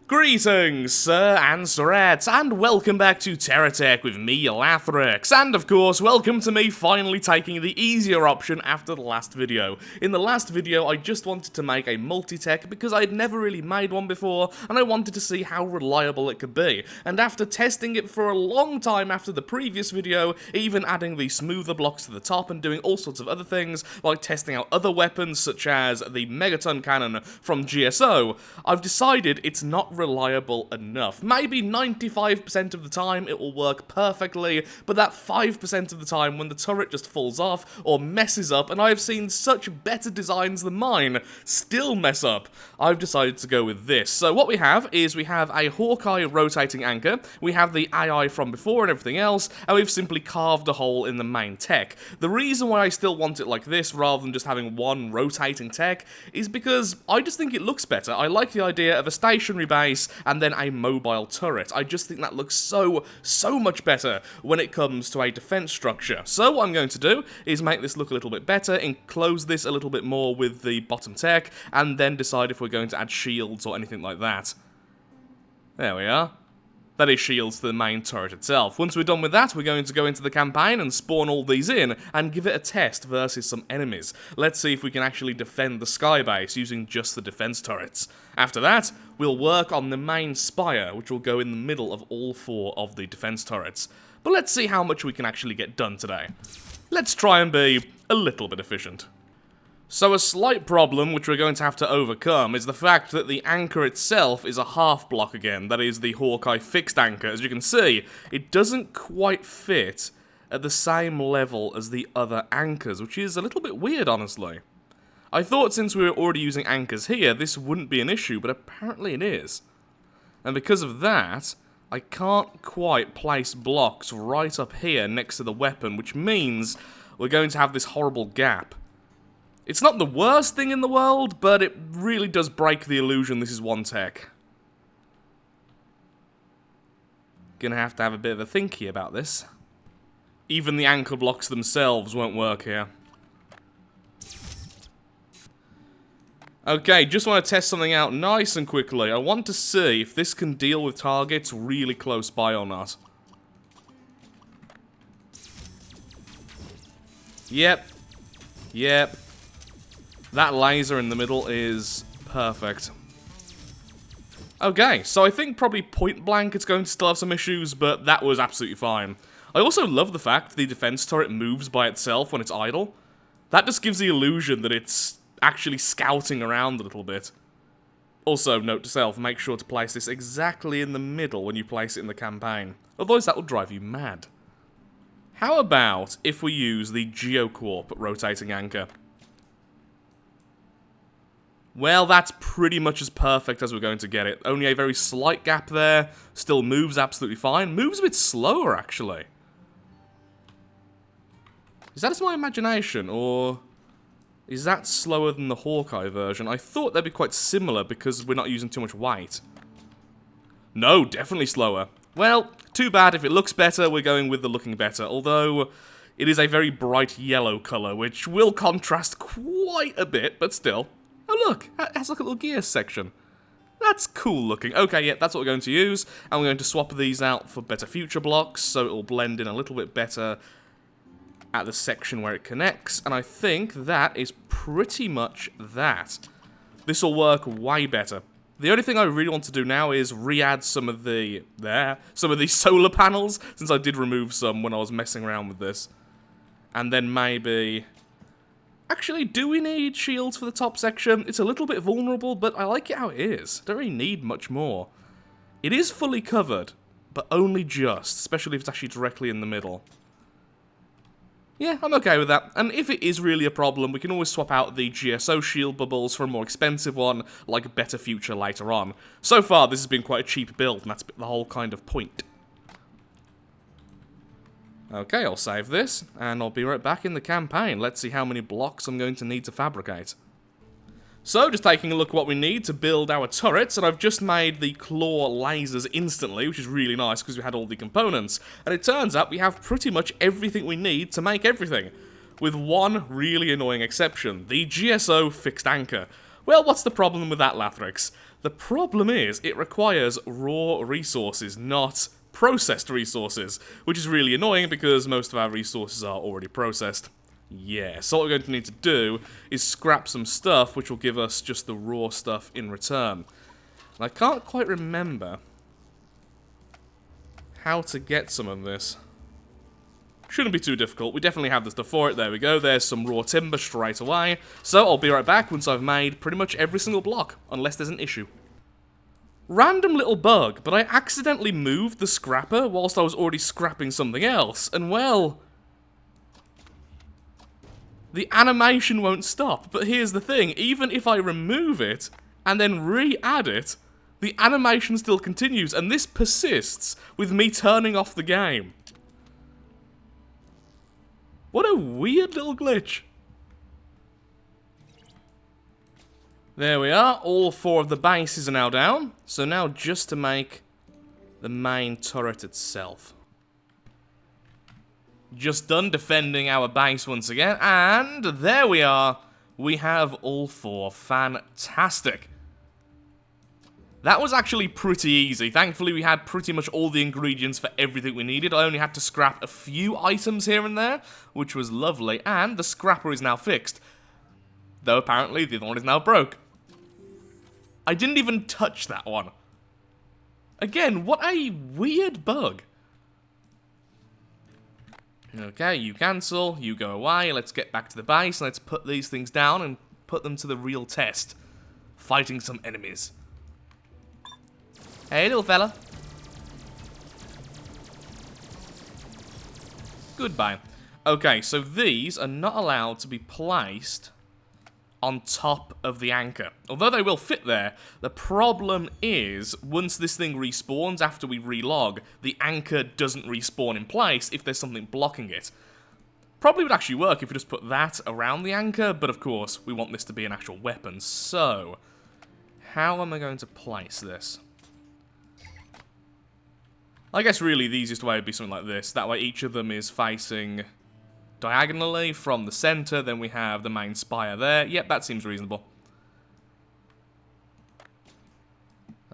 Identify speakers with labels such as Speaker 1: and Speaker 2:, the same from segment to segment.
Speaker 1: Greetings, sir and sirettes, and welcome back to Terratech with me, Lathrix, and of course, welcome to me finally taking the easier option after the last video. In the last video, I just wanted to make a multi-tech because I had never really made one before, and I wanted to see how reliable it could be. And after testing it for a long time after the previous video, even adding the smoother blocks to the top and doing all sorts of other things, like testing out other weapons such as the Megaton Cannon from GSO, I've decided it's not reliable enough. Maybe 95% of the time it will work perfectly, but that 5% of the time when the turret just falls off or messes up, and I have seen such better designs than mine still mess up, I've decided to go with this. So what we have is we have a Hawkeye rotating anchor, we have the AI from before and everything else, and we've simply carved a hole in the main tech. The reason why I still want it like this rather than just having one rotating tech is because I just think it looks better. I like the idea of a stationary base and then a mobile turret. I just think that looks so much better when it comes to a defense structure. So what I'm going to do is make this look a little bit better, enclose this a little bit more with the bottom tech, and then decide if we're going to add shields or anything like that. There we are. That is shields to the main turret itself. Once we're done with that, we're going to go into the campaign and spawn all these in and give it a test versus some enemies. Let's see if we can actually defend the sky base using just the defense turrets. After that, we'll work on the main spire, which will go in the middle of all four of the defense turrets. But let's see how much we can actually get done today. Let's try and be a little bit efficient. So a slight problem which we're going to have to overcome is the fact that the anchor itself is a half block again, that is the Hawkeye fixed anchor. As you can see, it doesn't quite fit at the same level as the other anchors, which is a little bit weird, honestly. I thought since we were already using anchors here, this wouldn't be an issue, but apparently it is. And because of that, I can't quite place blocks right up here next to the weapon, which means we're going to have this horrible gap. It's not the worst thing in the world, but it really does break the illusion this is one tech. Gonna have to have a bit of a thinky about this. Even the anchor blocks themselves won't work here. Okay, just want to test something out nice and quickly. I want to see if this can deal with targets really close by or not. Yep. That laser in the middle is perfect. Okay, so I think probably point blank it's going to still have some issues, but that was absolutely fine. I also love the fact the defense turret moves by itself when it's idle. That just gives the illusion that it's actually scouting around a little bit. Also, note to self, make sure to place this exactly in the middle when you place it in the campaign. Otherwise that will drive you mad. How about if we use the Geocorp rotating anchor? Well, that's pretty much as perfect as we're going to get it. Only a very slight gap there. Still moves absolutely fine. Moves a bit slower, actually. Is that just my imagination, or is that slower than the Hawkeye version? I thought they'd be quite similar because we're not using too much weight. No, definitely slower. Well, too bad. If it looks better, we're going with the looking better. Although, it is a very bright yellow colour, which will contrast quite a bit, but still. Oh look, it has like a little gear section. That's cool looking. Okay, yeah, that's what we're going to use. And we're going to swap these out for better future blocks, so it will blend in a little bit better at the section where it connects. And I think that is pretty much that. This will work way better. The only thing I really want to do now is re-add some of the solar panels, since I did remove some when I was messing around with this. And then maybe... Actually, do we need shields for the top section? It's a little bit vulnerable, but I like it how it is. Don't really need much more. It is fully covered, but only just, especially if it's actually directly in the middle. Yeah, I'm okay with that. And if it is really a problem, we can always swap out the GSO shield bubbles for a more expensive one, like a better future later on. So far, this has been quite a cheap build, and that's the whole kind of point. Okay, I'll save this, and I'll be right back in the campaign. Let's see how many blocks I'm going to need to fabricate. So, just taking a look at what we need to build our turrets, and I've just made the claw lasers instantly, which is really nice because we had all the components. And it turns out we have pretty much everything we need to make everything. With one really annoying exception, the GSO fixed anchor. Well, what's the problem with that, Lathrix? The problem is, it requires raw resources, not processed resources, which is really annoying because most of our resources are already processed. Yeah, so what we're going to need to do is scrap some stuff, which will give us just the raw stuff in return. And I can't quite remember how to get some of this. Shouldn't be too difficult. We definitely have the stuff for it. There we go. There's some raw timber straight away. So I'll be right back once I've made pretty much every single block, unless there's an issue. Random little bug, but I accidentally moved the scrapper whilst I was already scrapping something else, and well, the animation won't stop. But here's the thing, even if I remove it and then re-add it, the animation still continues, and this persists with me turning off the game. What a weird little glitch. There we are, all 4 of the bases are now down. So now just to make the main turret itself. Just done defending our base once again, and there we are. We have all 4. Fantastic. That was actually pretty easy. Thankfully, we had pretty much all the ingredients for everything we needed. I only had to scrap a few items here and there, which was lovely, and the scrapper is now fixed. Though apparently the other one is now broke. I didn't even touch that one. Again, what a weird bug. Okay, you cancel, you go away, let's get back to the base, and let's put these things down and put them to the real test. Fighting some enemies. Hey, little fella. Goodbye. Okay, so these are not allowed to be placed on top of the anchor. Although they will fit there, the problem is, once this thing respawns after we relog, the anchor doesn't respawn in place if there's something blocking it. Probably would actually work if we just put that around the anchor, but of course, we want this to be an actual weapon. So, how am I going to place this? I guess really the easiest way would be something like this. That way each of them is facing diagonally from the center. Then we have the main spire there. Yep, that seems reasonable.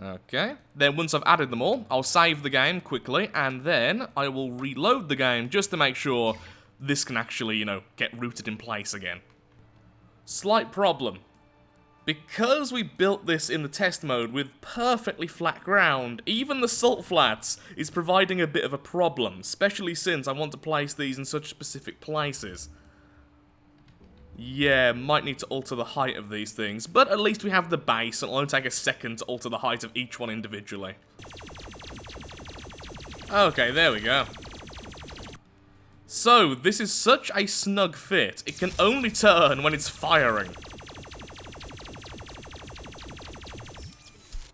Speaker 1: Okay. Then once I've added them all, I'll save the game quickly. And then I will reload the game just to make sure this can actually, you know, get rooted in place again. Slight problem. Because we built this in the test mode with perfectly flat ground, even the salt flats is providing a bit of a problem, especially since I want to place these in such specific places. Yeah, might need to alter the height of these things, but at least we have the base, and it'll only take a second to alter the height of each one individually. Okay, there we go. So, this is such a snug fit, it can only turn when it's firing.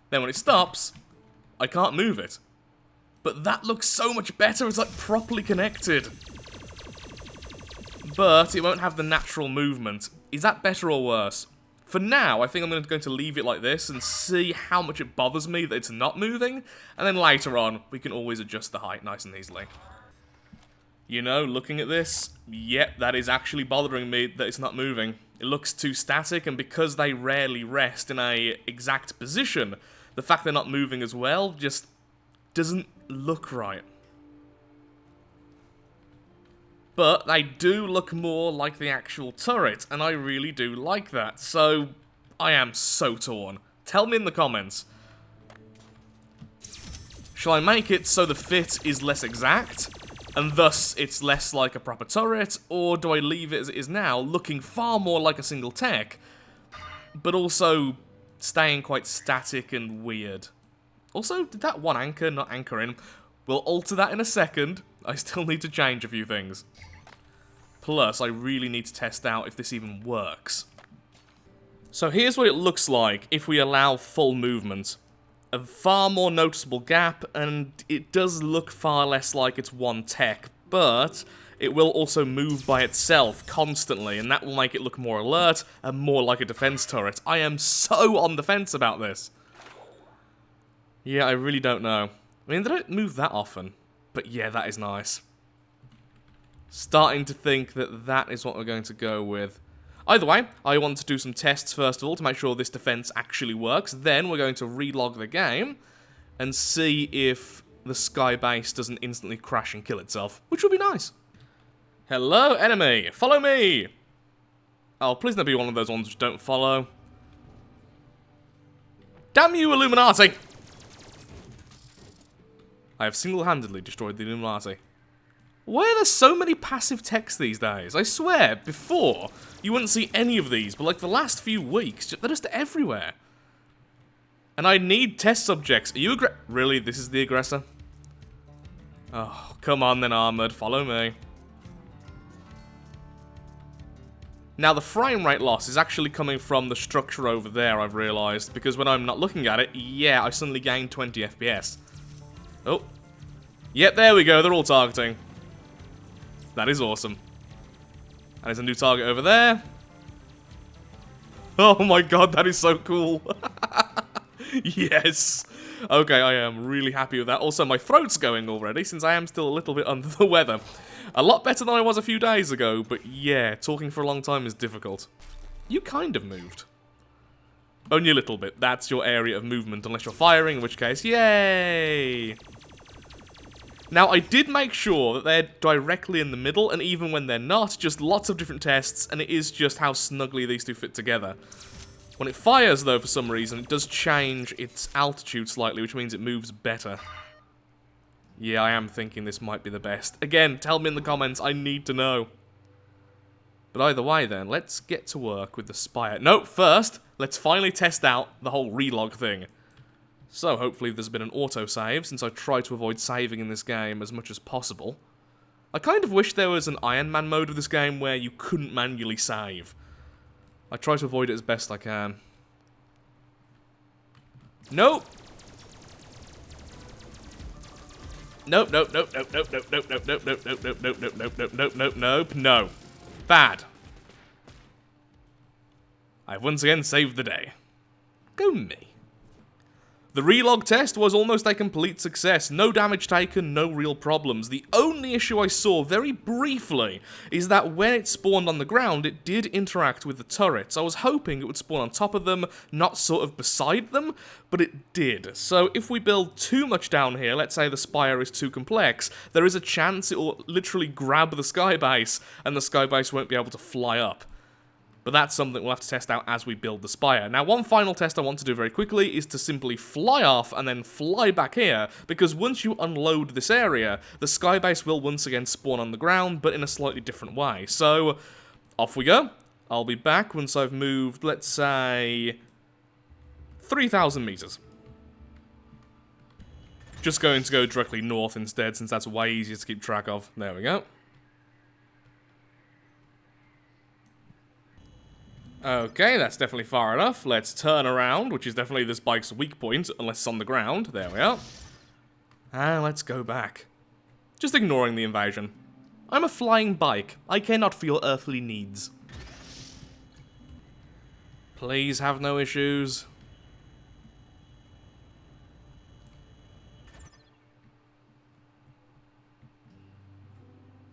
Speaker 1: Then when it stops, I can't move it. But that looks so much better, it's like properly connected. But it won't have the natural movement. Is that better or worse? For now, I think I'm going to leave it like this and see how much it bothers me that it's not moving. And then later on, we can always adjust the height nice and easily. You know, looking at this, yep, that is actually bothering me that it's not moving. It looks too static, and because they rarely rest in a exact position, the fact they're not moving as well just doesn't look right. But they do look more like the actual turret, and I really do like that. So, I am so torn. Tell me in the comments. Shall I make it so the fit is less exact, and thus it's less like a proper turret, or do I leave it as it is now, looking far more like a single tech, but also staying quite static and weird? Also, did that one anchor not anchor in? We'll alter that in a second. I still need to change a few things. Plus, I really need to test out if this even works. So here's what it looks like if we allow full movement. A far more noticeable gap, and it does look far less like it's one tech, but it will also move by itself constantly, and that will make it look more alert and more like a defense turret. I am so on the fence about this. Yeah, I really don't know. I mean, they don't move that often, but yeah, that is nice. Starting to think that that is what we're going to go with. Either way, I want to do some tests first of all to make sure this defense actually works. Then we're going to relog the game and see if the sky base doesn't instantly crash and kill itself, which would be nice. Hello, enemy! Follow me! Oh, please don't be one of those ones which don't follow. Damn you, Illuminati! I have single-handedly destroyed the Illuminati. Why are there so many passive techs these days? I swear, before, you wouldn't see any of these, but like the last few weeks, they're just everywhere. And I need test subjects. Are you really? This is the aggressor? Oh, come on then, Armored. Follow me. Now, the frame rate loss is actually coming from the structure over there, I've realised. Because when I'm not looking at it, yeah, I suddenly gain 20 FPS. Oh. Yep, there we go. They're all targeting. That is awesome. And there's a new target over there. Oh my god, that is so cool. Yes. Okay, I am really happy with that. Also, my throat's going already, since I am still a little bit under the weather. A lot better than I was a few days ago, but yeah, talking for a long time is difficult. You kind of moved. Only a little bit. That's your area of movement, unless you're firing, in which case, yay! Now, I did make sure that they're directly in the middle, and even when they're not, just lots of different tests, and it is just how snugly these two fit together. When it fires, though, for some reason, it does change its altitude slightly, which means it moves better. Yeah, I am thinking this might be the best. Again, tell me in the comments, I need to know. But either way, then, let's get to work with the Spire. No, first, let's finally test out the whole relog thing. So, hopefully there's been an autosave, since I try to avoid saving in this game as much as possible. I kind of wish there was an Iron Man mode of this game where you couldn't manually save. I try to avoid it as best I can. Nope! Nope, nope, nope, nope, nope, nope, nope, nope, nope, nope, nope, nope, nope, nope, nope, nope, nope, nope, no. Bad. I've once again saved the day. Go me. The relog test was almost a complete success. No damage taken, no real problems. The only issue I saw very briefly is that when it spawned on the ground, it did interact with the turrets. I was hoping it would spawn on top of them, not sort of beside them, but it did. So if we build too much down here, let's say the spire is too complex, there is a chance it will literally grab the skybase, and the skybase won't be able to fly up. But that's something we'll have to test out as we build the spire. Now, one final test I want to do very quickly is to simply fly off and then fly back here, because once you unload this area, the skybase will once again spawn on the ground, but in a slightly different way. So, off we go. I'll be back once I've moved, let's say, 3,000 meters. Just going to go directly north instead, since that's way easier to keep track of. There we go. Okay, that's definitely far enough. Let's turn around, which is definitely this bike's weak point, unless it's on the ground. There we are. And let's go back. Just ignoring the invasion. I'm a flying bike. I cannot feel earthly needs. Please have no issues.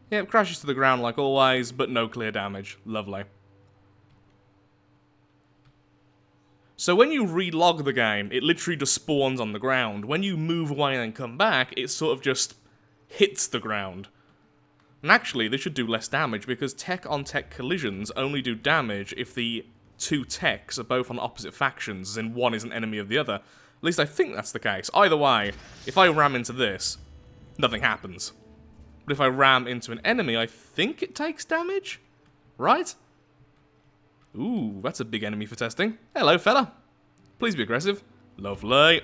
Speaker 1: Yep, crashes to the ground like always, but no clear damage. Lovely. So when you relog the game, it literally just spawns on the ground. When you move away and then come back, it sort of just hits the ground. And actually, this should do less damage, because tech-on-tech collisions only do damage if the two techs are both on opposite factions, as in one is an enemy of the other. At least I think that's the case. Either way, if I ram into this, nothing happens. But if I ram into an enemy, I think it takes damage? Right? Ooh, that's a big enemy for testing. Hello, fella. Please be aggressive. Lovely.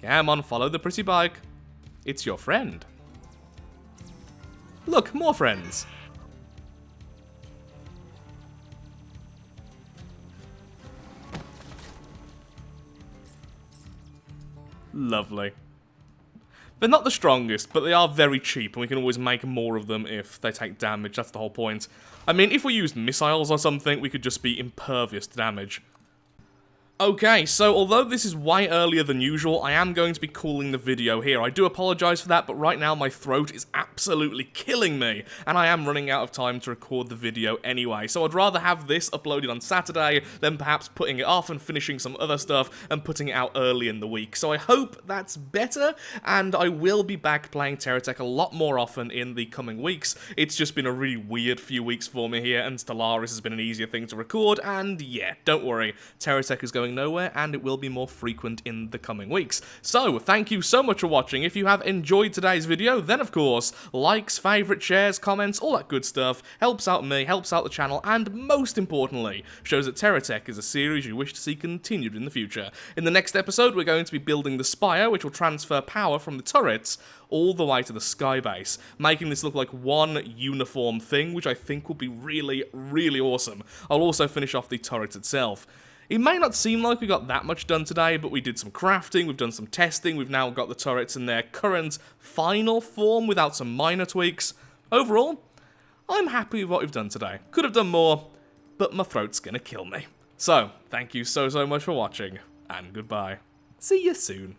Speaker 1: Come on, follow the pretty bike. It's your friend. Look, more friends. Lovely. They're not the strongest, but they are very cheap, and we can always make more of them if they take damage. That's the whole point. I mean, if we used missiles or something, we could just be impervious to damage. Okay, so although this is way earlier than usual, I am going to be calling the video here. I do apologise for that, but right now my throat is absolutely killing me, and I am running out of time to record the video anyway, so I'd rather have this uploaded on Saturday than perhaps putting it off and finishing some other stuff and putting it out early in the week. So I hope that's better, and I will be back playing Terratech a lot more often in the coming weeks. It's just been a really weird few weeks for me here, and Stellaris has been an easier thing to record, and yeah, don't worry, Terratech is going nowhere, and it will be more frequent in the coming weeks. So, thank you so much for watching. If you have enjoyed today's video, then of course, likes, favourite, shares, comments, all that good stuff, helps out me, helps out the channel, and most importantly, shows that Terratech is a series you wish to see continued in the future. In the next episode, we're going to be building the spire, which will transfer power from the turrets all the way to the sky base, making this look like one uniform thing, which I think will be really, really awesome. I'll also finish off the turret itself. It may not seem like we got that much done today, but we did some crafting, we've done some testing, we've now got the turrets in their current final form without some minor tweaks. Overall, I'm happy with what we've done today. Could have done more, but my throat's gonna kill me. So, thank you so much for watching, and goodbye. See you soon.